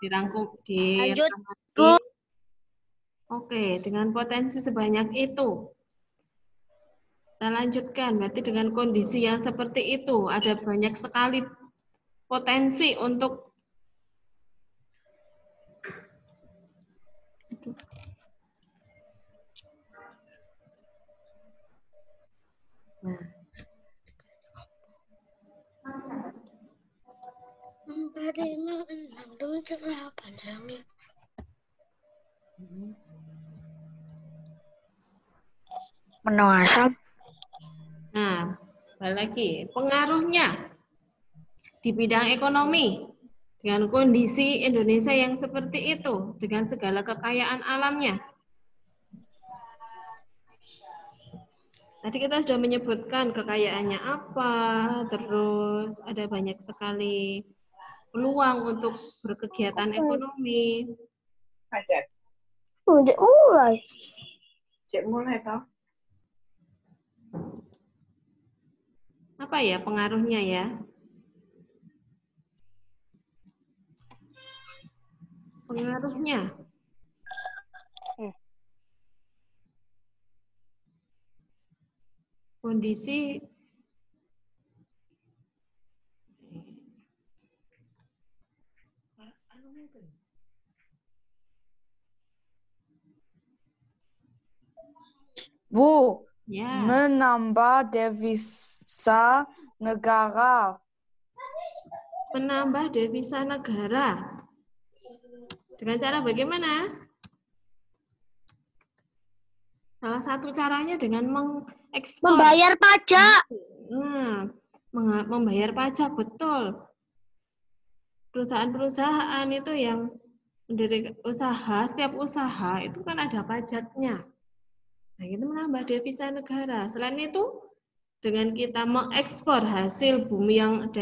dirangkum, Lanjut, diramati. Bu. Oke, dengan potensi sebanyak itu. Kita lanjutkan, berarti dengan kondisi yang seperti itu, ada banyak sekali potensi untuk Menasam. Nah, balik lagi, pengaruhnya di bidang ekonomi dengan kondisi Indonesia yang seperti itu, dengan segala kekayaan alamnya. Tadi kita sudah menyebutkan kekayaannya apa, terus ada banyak sekali peluang untuk berkegiatan ekonomi. Ajak. Udah mulai. Cek mulai toh. Apa ya pengaruhnya ya? Pengaruhnya. Kondisi Bu, ya, menambah devisa negara. menambah devisa negara. Dengan cara bagaimana? Salah satu caranya dengan mengekspor. Membayar pajak. Membayar pajak, betul. Perusahaan-perusahaan itu yang mendirikan usaha, setiap usaha itu kan ada pajaknya. Nah, itu menambah devisa negara. Selain itu, dengan kita mengekspor hasil bumi yang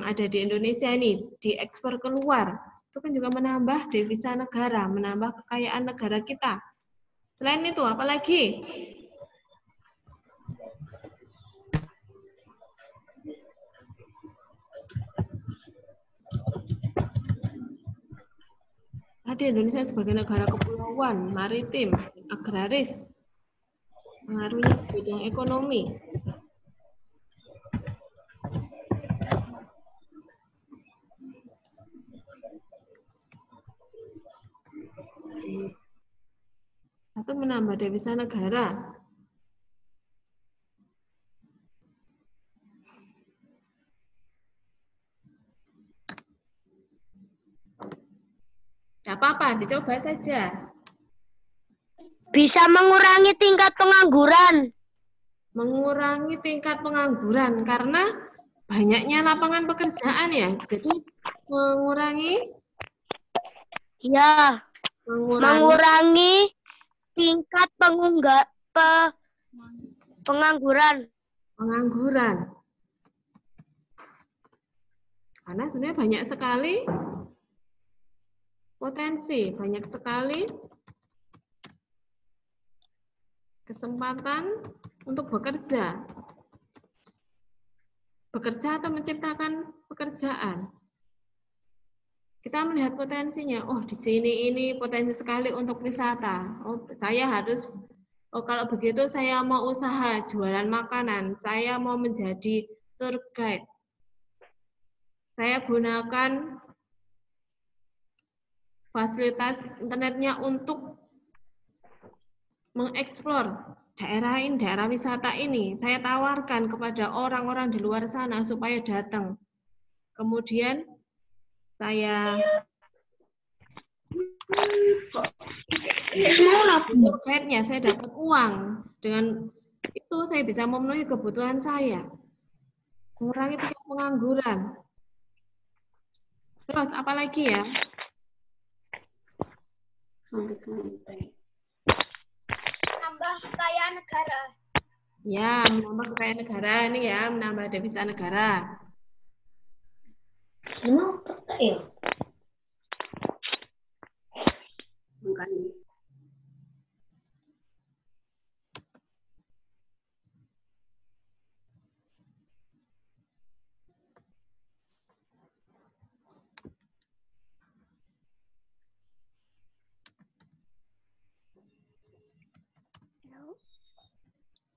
ada di Indonesia ini, diekspor keluar, itu kan juga menambah devisa negara, menambah kekayaan negara kita. Selain itu, apalagi? Ada Indonesia sebagai negara kepulauan, maritim, agraris, pengaruhnya ke bidang ekonomi. Satu, menambah devisa negara. Tidak apa-apa, dicoba saja. Bisa mengurangi tingkat pengangguran. Mengurangi tingkat pengangguran karena banyaknya lapangan pekerjaan ya. Jadi mengurangi Ya, mengurangi tingkat pengangguran. pengangguran. Karena sebenarnya banyak sekali potensi, banyak sekali kesempatan untuk bekerja. Bekerja atau menciptakan pekerjaan. Kita melihat potensinya. Oh, di sini ini potensi sekali untuk wisata. Oh, kalau begitu saya mau usaha jualan makanan. Saya mau menjadi tour guide. Saya gunakan fasilitas internetnya untuk mengeksplor daerah wisata ini. Saya tawarkan kepada orang-orang di luar sana supaya datang. Kemudian saya tour guide-nya, saya dapat uang. Dengan itu saya bisa memenuhi kebutuhan saya. Mengurangi tingkat pengangguran. Terus apa lagi ya? Tambah kekayaan negara. Ya, menambah kekayaan negara ini ya, menambah devisa negara. Emang peta ya? Bukan.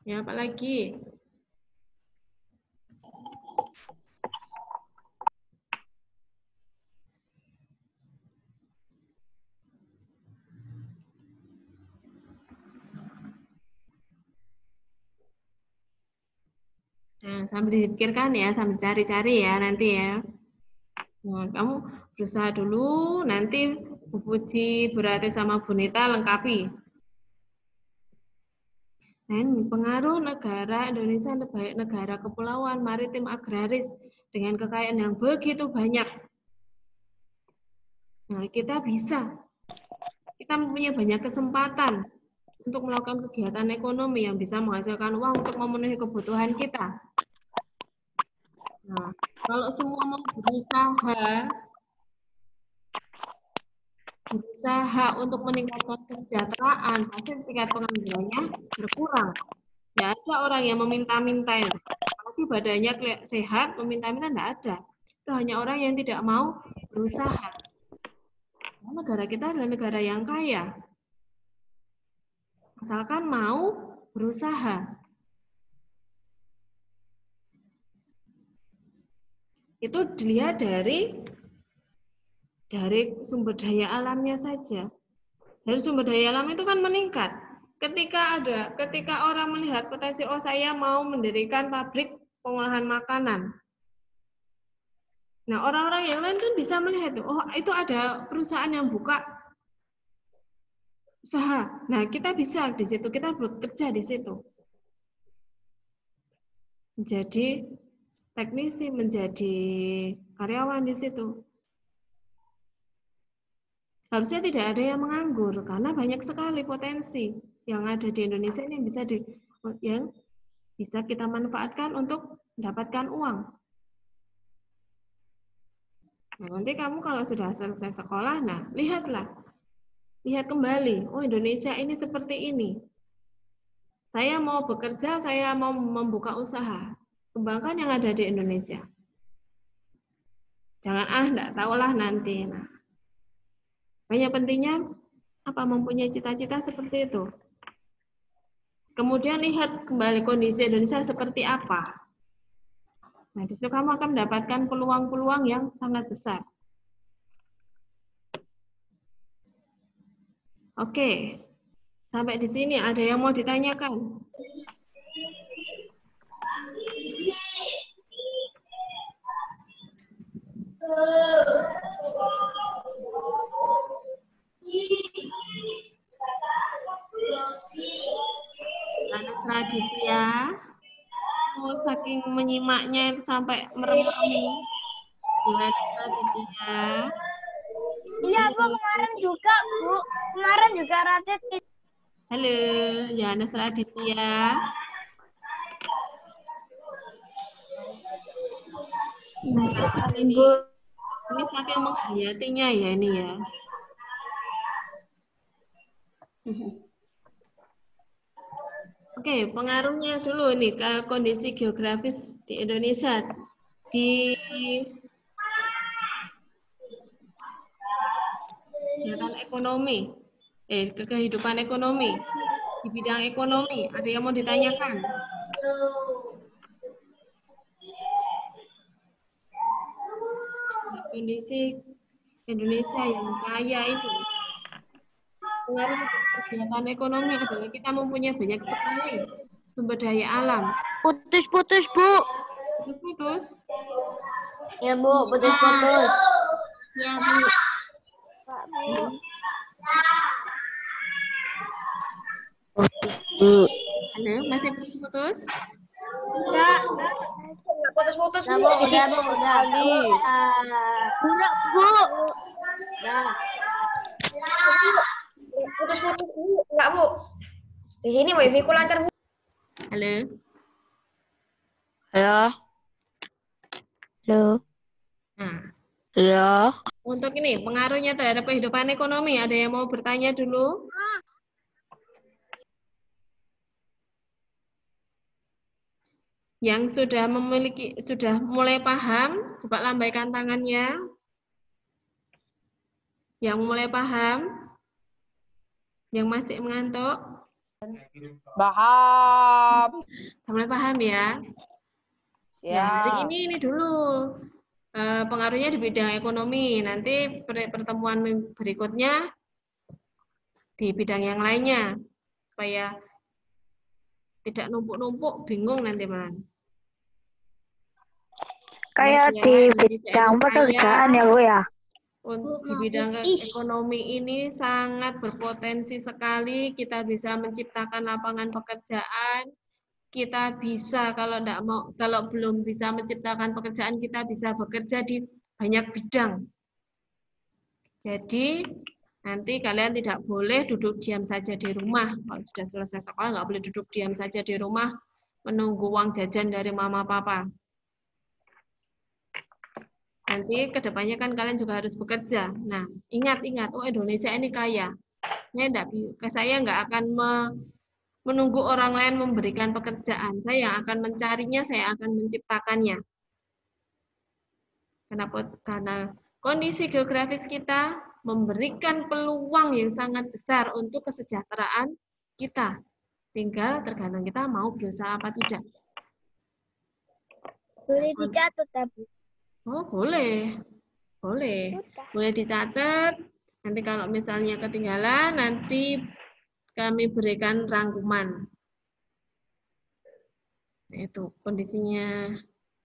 Ya, apa lagi? Nah, sambil dipikirkan ya, sambil cari-cari ya nanti ya. Nah, kamu berusaha dulu, nanti Bu Puji, Bu Rati sama Bu Nita lengkapi. Nah, ini pengaruh negara Indonesia sebagai negara kepulauan maritim agraris dengan kekayaan yang begitu banyak. Nah, kita mempunyai banyak kesempatan untuk melakukan kegiatan ekonomi yang bisa menghasilkan uang untuk memenuhi kebutuhan kita. Nah, kalau semua mau berusaha untuk meningkatkan kesejahteraan, pasti tingkat penganggurannya berkurang. Tidak ada orang yang meminta-minta itu. Apalagi badannya sehat, meminta-minta tidak ada. Itu hanya orang yang tidak mau berusaha. Negara kita adalah negara yang kaya. Asalkan mau berusaha. Itu dilihat dari sumber daya alamnya saja. Dari sumber daya alam itu kan meningkat. Ketika orang melihat potensi, oh saya mau mendirikan pabrik pengolahan makanan. Nah, orang-orang yang lain kan bisa melihat, oh itu ada perusahaan yang buka usaha. Nah, kita bisa di situ, kita bekerja di situ. Menjadi teknisi, menjadi karyawan di situ. Harusnya tidak ada yang menganggur karena banyak sekali potensi yang ada di Indonesia ini yang bisa kita manfaatkan untuk mendapatkan uang. Nah, nanti kamu kalau sudah selesai sekolah, nah lihat kembali, oh Indonesia ini seperti ini. Saya mau bekerja, saya mau membuka usaha, kembangkan yang ada di Indonesia. Jangan enggak tahulah nanti. Nah, banyak pentingnya mempunyai cita-cita seperti itu. Kemudian lihat kembali kondisi Indonesia seperti apa. Nah, di situ kamu akan mendapatkan peluang-peluang yang sangat besar. Oke, sampai di sini ada yang mau ditanyakan? Anak Raditya, saking menyimaknya itu sampai merem-merem ini. Gimana Raditya? Iya, Bu, kemarin juga, Bu. Kemarin juga Radit. Halo, Yana Raditya. Ini saking menghayatinya ya ini ya. Oke, pengaruhnya dulu nih ke kondisi geografis di Indonesia di kegiatan ekonomi, kehidupan ekonomi di bidang ekonomi. Ada yang mau ditanyakan? Kondisi Indonesia yang kaya ini, pengaruh kegiatan ekonomi adalah kita mempunyai banyak sekali sumber daya alam. Putus-putus, Bu. Putus-putus? Ya, Bu, putus-putus. Ya, Bu. Halo, masih putus-putus? Enggak. Putus-putus, Bu. Udah, Bu. Udah. Udah, Bu. Udah. Putus-putus, Bu. Enggak, Bu. Di sini wifi ku lancar, Bu. Halo? Halo. Halo. Nah, Halo. untuk ini, pengaruhnya terhadap kehidupan ekonomi, ada yang mau bertanya dulu? Yang sudah mulai paham, coba lambaikan tangannya. Yang mulai paham, yang masih mengantuk. Paham. Mulai paham ya? Ya. Hari ini dulu pengaruhnya di bidang ekonomi. Nanti pertemuan berikutnya di bidang yang lainnya. Supaya tidak numpuk-numpuk, bingung nanti, Man. Kayak di bidang pekerjaan ya, Bu ya? Untuk di bidang ekonomi ini sangat berpotensi sekali. Kita bisa menciptakan lapangan pekerjaan. Kita bisa kalau belum bisa menciptakan pekerjaan, kita bisa bekerja di banyak bidang. Jadi nanti kalian tidak boleh duduk diam saja di rumah. Kalau sudah selesai sekolah, nggak boleh duduk diam saja di rumah menunggu uang jajan dari mama papa. Nanti kedepannya kan kalian juga harus bekerja. Nah, ingat, oh Indonesia ini kaya. Saya nggak akan menunggu orang lain memberikan pekerjaan. Saya yang akan mencarinya, saya akan menciptakannya. Kenapa? Karena kondisi geografis kita memberikan peluang yang sangat besar untuk kesejahteraan kita. Tinggal tergantung kita mau berusaha apa tidak. Boleh dicatat, Bu. Oh, boleh. Boleh dicatat. Nanti kalau misalnya ketinggalan, nanti kami berikan rangkuman. Nah, itu kondisinya.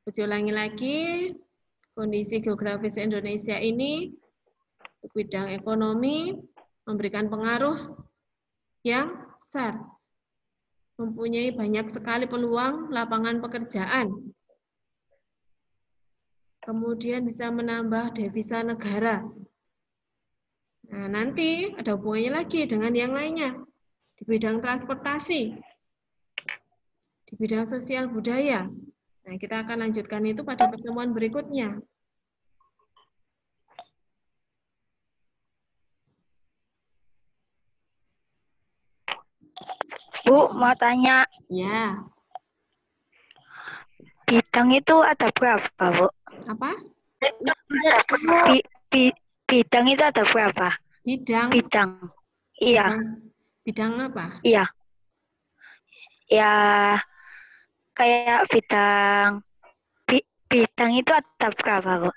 Uji ulangi lagi. Kondisi geografis Indonesia ini bidang ekonomi memberikan pengaruh yang besar. Mempunyai banyak sekali peluang lapangan pekerjaan. Kemudian bisa menambah devisa negara. Nah, nanti ada hubungannya lagi dengan yang lainnya. Di bidang transportasi, di bidang sosial budaya. Nah, kita akan lanjutkan itu pada pertemuan berikutnya. Bu, mau tanya. Ya. Bidang itu ada berapa, Bu? Apa? Bidang itu ada berapa? Bidang. Iya. Bidang apa? Iya. Ya, kayak bidang itu ada berapa, Bu?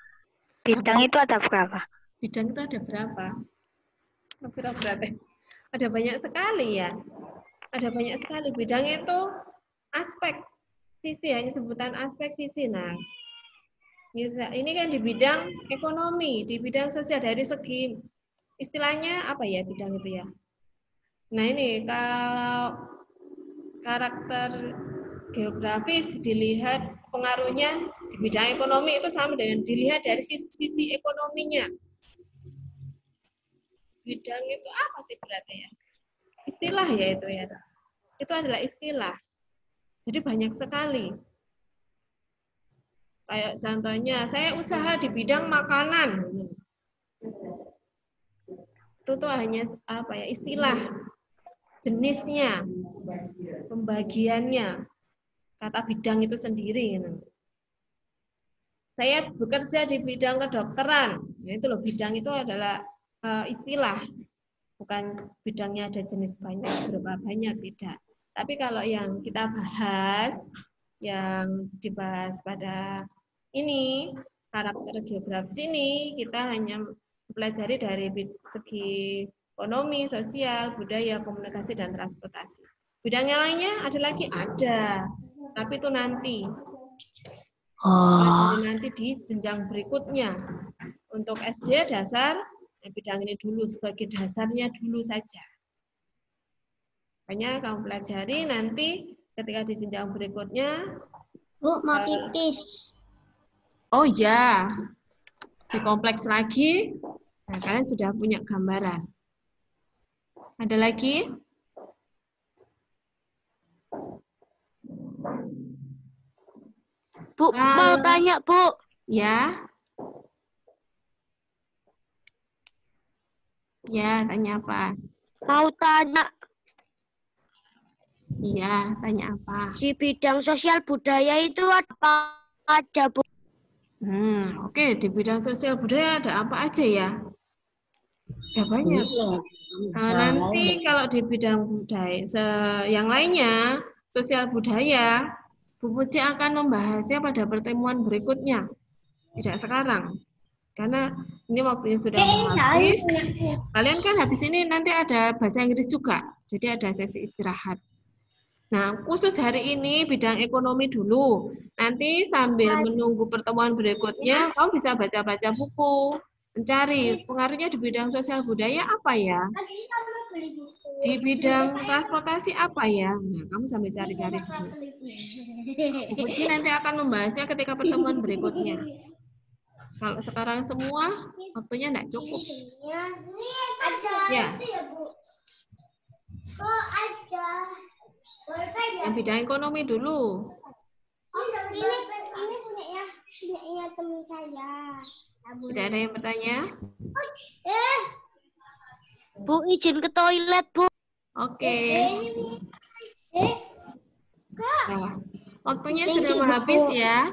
Bidang itu ada berapa? Bidang itu ada berapa? Ada banyak sekali ya. Ada banyak sekali. Bidang itu aspek sisi, hanya sebutan aspek sisi. Nah, ini kan di bidang ekonomi, di bidang sosial, dari segi istilahnya apa ya bidang itu ya. Nah, ini kalau karakter geografis dilihat pengaruhnya di bidang ekonomi itu sama dengan dilihat dari sisi ekonominya. Bidang itu apa sih berarti ya? Istilah ya itu ya. Itu adalah istilah. Jadi banyak sekali. Kayak contohnya, saya usaha di bidang makanan. Itu tuh hanya apa ya, istilah. Jenisnya, pembagiannya, kata bidang itu sendiri. Saya bekerja di bidang kedokteran. Nah, itu loh, bidang itu adalah istilah. Bukan bidangnya ada jenis banyak, berapa banyak, tidak. Tapi kalau yang kita bahas, yang dibahas pada ini, karakter geografis ini, kita hanya mempelajari dari segi ekonomi, sosial, budaya, komunikasi, dan transportasi. Bidang yang lainnya ada lagi? Ada. Tapi itu nanti. Pelajari nanti di jenjang berikutnya. Untuk SD dasar, bidang ini dulu sebagai dasarnya dulu saja. Makanya kamu pelajari nanti ketika di jenjang berikutnya. Bu, mau pipis. Oh ya, di kompleks lagi. Nah, kalian sudah punya gambaran. Ada lagi? Bu, mau tanya, Bu. Ya. Ya, tanya apa? Mau tanya. Iya, tanya apa? Di bidang sosial budaya itu apa aja, Bu? Oke. Di bidang sosial budaya ada apa aja ya? Ada banyak. Nanti kalau di bidang budaya, yang lainnya, sosial budaya, Bu Puji akan membahasnya pada pertemuan berikutnya, tidak sekarang. Karena ini waktunya sudah mau habis. Kalian kan habis ini nanti ada bahasa Inggris juga, jadi ada sesi istirahat. Nah, khusus hari ini bidang ekonomi dulu. Nanti sambil menunggu pertemuan berikutnya, kamu bisa baca-baca buku, mencari pengaruhnya di bidang sosial budaya apa ya? Di bidang transportasi apa ya? Nah, kamu sambil cari-cari dulu. Puji nanti akan membahasnya ketika pertemuan berikutnya. Kalau sekarang semua, waktunya tidak cukup. Ya. Yang bidang ekonomi dulu. Ini punya teman saya. Tidak ada yang bertanya? Bu, izin ke toilet, Bu. Oke. Nah, waktunya sudah mau habis ya.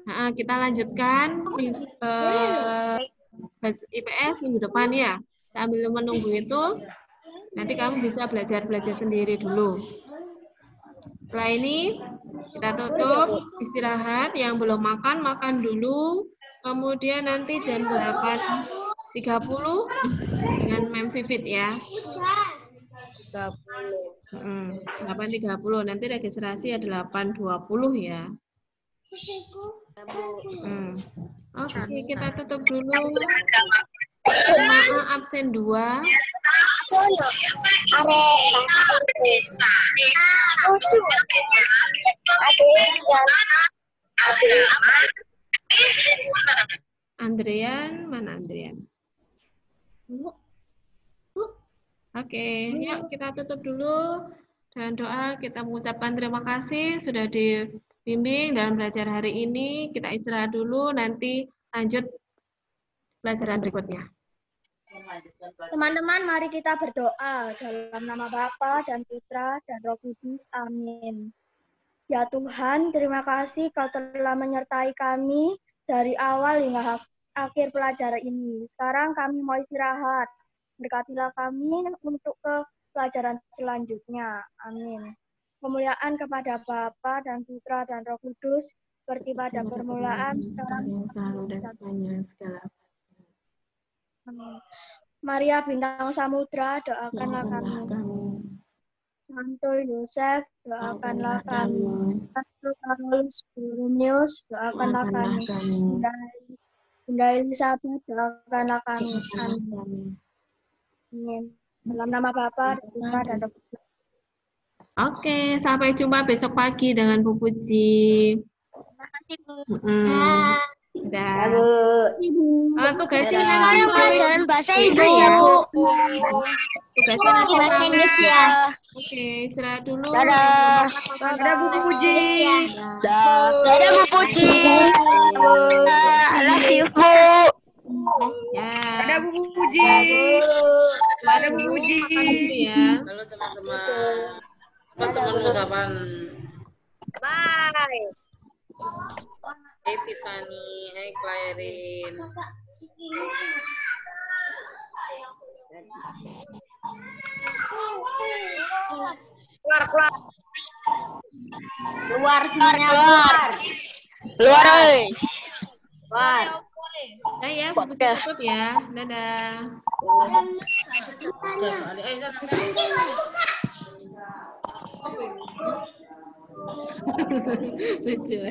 Nah, kita lanjutkan IPS minggu depan ya. Sambil menunggu itu, nanti kamu bisa belajar sendiri dulu. Setelah ini, kita tutup, istirahat. Yang belum makan, makan dulu. Kemudian nanti jam 8.30 dengan Mem Vivit ya. 8.30. Nanti registrasi ya 8.20 ya. Oke, kita tutup dulu. Maaf absen 2. Andrian, mana Andrian? Oke, yuk kita tutup dulu. Dengan doa kita mengucapkan terima kasih sudah dibimbing dalam belajar hari ini. Kita istirahat dulu, nanti lanjut pelajaran berikutnya. Teman-teman, mari kita berdoa dalam nama Bapa dan Putra dan Roh Kudus. Amin. Ya Tuhan, terima kasih Kau telah menyertai kami dari awal hingga akhir pelajaran ini. Sekarang kami mau istirahat. Berkatilah kami untuk ke pelajaran selanjutnya. Amin. Kemuliaan kepada Bapa dan Putra dan Roh Kudus, seperti pada permulaan, sekarang, Amin. Maria Bintang Samudra, doakanlah kami. Santo Yosef, doakanlah kami. Santo Carolus Borromeus, doakanlah kami. Bunda Elizabeth, doakanlah kami. Amin. Dalam nama Bapa, Putra, dan Roh Kudus. Oke, sampai jumpa besok pagi dengan Bu Puji. Terima kasih, Bu. Dah. Tugasnya Sekarang pelajaran bahasa Inggris ya, ya, Bu. Tugasnya nanti Bahasa Inggris ya. Oke, istirahat dulu. Dadah. Dadah Bu Puji. Dadah, Bu Puji. I love you, Bu. Ya. Ada Bu Puji. Ada Bu Puji. Makan dulu ya. Halo teman-teman. Teman-teman ucapan. Bye. Hai Tiffany, hai Clairin. Keluar semuanya, keluar. Keluar, oi. Keluar. Nah ya, Bu Puji tutup ya. Dadah. Lucu.